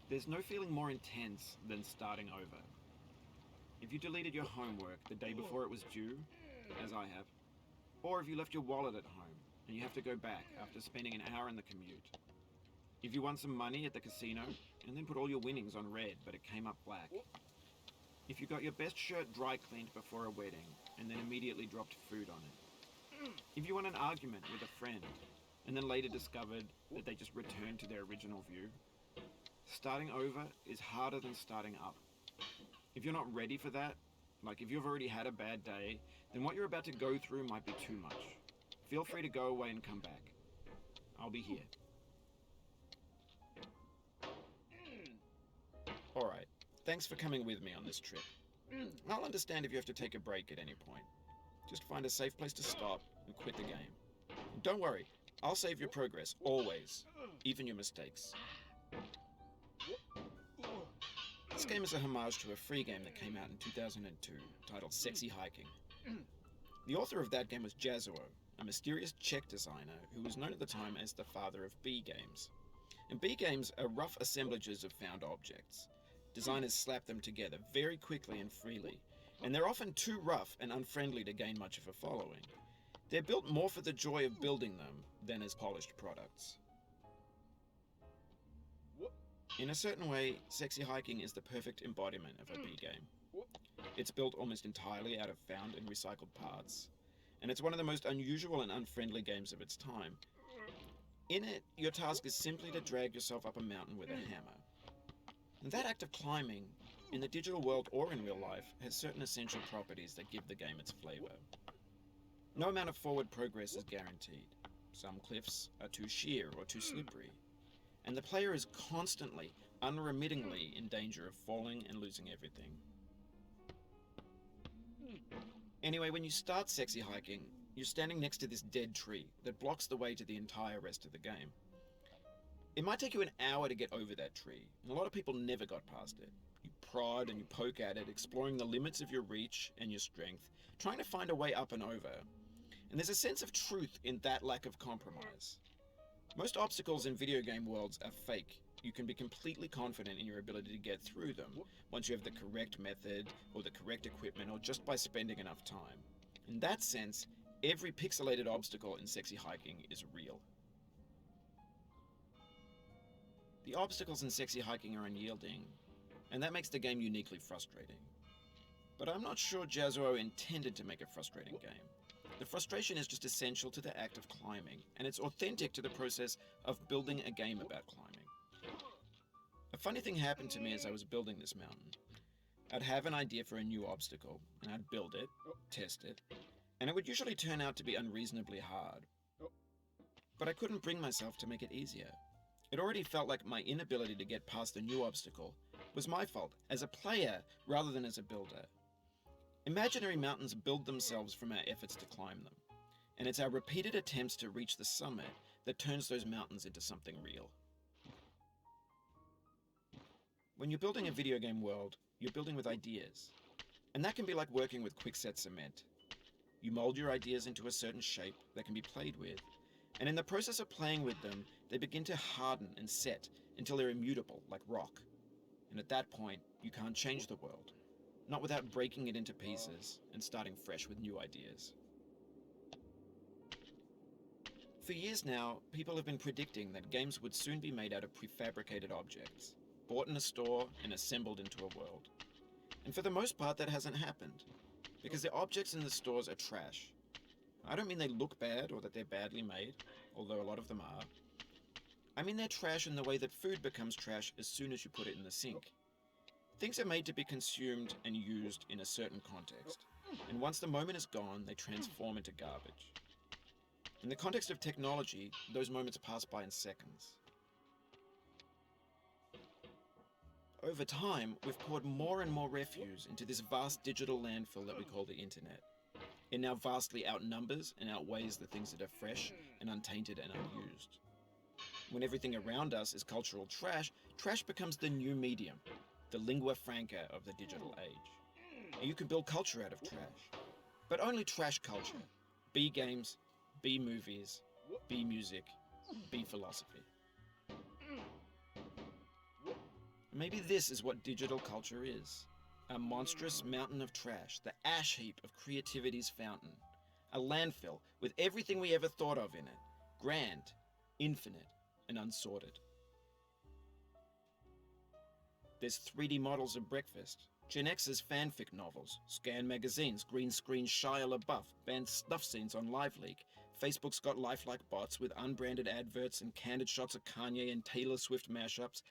There's no feeling more intense than starting over. If you deleted your homework the day before it was due, as I have, or if you left your wallet at home and you have to go back after spending an hour in the commute. If you won some money at the casino and then put all your winnings on red but it came up black. If you got your best shirt dry cleaned before a wedding and then immediately dropped food on it. If you won an argument with a friend and then later discovered that they just returned to their original view. Starting over is harder than starting up. If you're not ready for that, like if you've already had a bad day, then what you're about to go through might be too much. Feel free to go away and come back. I'll be here. Alright, thanks for coming with me on this trip. I'll understand if you have to take a break at any point. Just find a safe place to stop and quit the game. And don't worry, I'll save your progress, always, even your mistakes. This game is a homage to a free game that came out in 2002, titled Sexy Hiking. The author of that game was Jazuo, a mysterious Czech designer who was known at the time as the father of B games. And B games are rough assemblages of found objects. Designers slap them together very quickly and freely, and they're often too rough and unfriendly to gain much of a following. They're built more for the joy of building them than as polished products. In a certain way, Sexy Hiking is the perfect embodiment of a B game. It's built almost entirely out of found and recycled parts, and it's one of the most unusual and unfriendly games of its time. In it, your task is simply to drag yourself up a mountain with a hammer. And that act of climbing, in the digital world or in real life, has certain essential properties that give the game its flavor. No amount of forward progress is guaranteed. Some cliffs are too sheer or too slippery, and the player is constantly, unremittingly in danger of falling and losing everything. Anyway, when you start Sexy Hiking, you're standing next to this dead tree that blocks the way to the entire rest of the game. It might take you an hour to get over that tree, and a lot of people never got past it. You prod and you poke at it, exploring the limits of your reach and your strength, trying to find a way up and over. And there's a sense of truth in that lack of compromise. Most obstacles in video game worlds are fake. You can be completely confident in your ability to get through them once you have the correct method or the correct equipment or just by spending enough time. In that sense, every pixelated obstacle in Sexy Hiking is real. The obstacles in Sexy Hiking are unyielding, and that makes the game uniquely frustrating. But I'm not sure Jazuo intended to make a frustrating game. The frustration is just essential to the act of climbing, and it's authentic to the process of building a game about climbing. A funny thing happened to me as I was building this mountain. I'd have an idea for a new obstacle, and I'd build it, test it, and it would usually turn out to be unreasonably hard. But I couldn't bring myself to make it easier. It already felt like my inability to get past the new obstacle was my fault as a player rather than as a builder. Imaginary mountains build themselves from our efforts to climb them, and it's our repeated attempts to reach the summit that turns those mountains into something real. When you're building a video game world, you're building with ideas, and that can be like working with quickset cement. You mold your ideas into a certain shape that can be played with, and in the process of playing with them, they begin to harden and set until they're immutable, like rock. And at that point, you can't change the world, not without breaking it into pieces and starting fresh with new ideas. For years now, people have been predicting that games would soon be made out of prefabricated objects, bought in a store and assembled into a world. And for the most part, that hasn't happened, because the objects in the stores are trash. I don't mean they look bad or that they're badly made, although a lot of them are. I mean they're trash in the way that food becomes trash as soon as you put it in the sink. Things are made to be consumed and used in a certain context, and once the moment is gone, they transform into garbage. In the context of technology, those moments pass by in seconds. Over time, we've poured more and more refuse into this vast digital landfill that we call the internet. It now vastly outnumbers and outweighs the things that are fresh and untainted and unused. When everything around us is cultural trash, trash becomes the new medium. the lingua franca of the digital age. You can build culture out of trash, but only trash culture. B games, B movies, B music, B philosophy. Maybe this is what digital culture is. A monstrous mountain of trash, the ash heap of creativity's fountain. A landfill with everything we ever thought of in it. Grand, infinite, and unsorted. There's 3D models of breakfast, Gen X's fanfic novels, scan magazines, green screen Shia LaBeouf, banned snuff scenes on LiveLeak. Facebook's got lifelike bots with unbranded adverts and candid shots of Kanye and Taylor Swift mashups,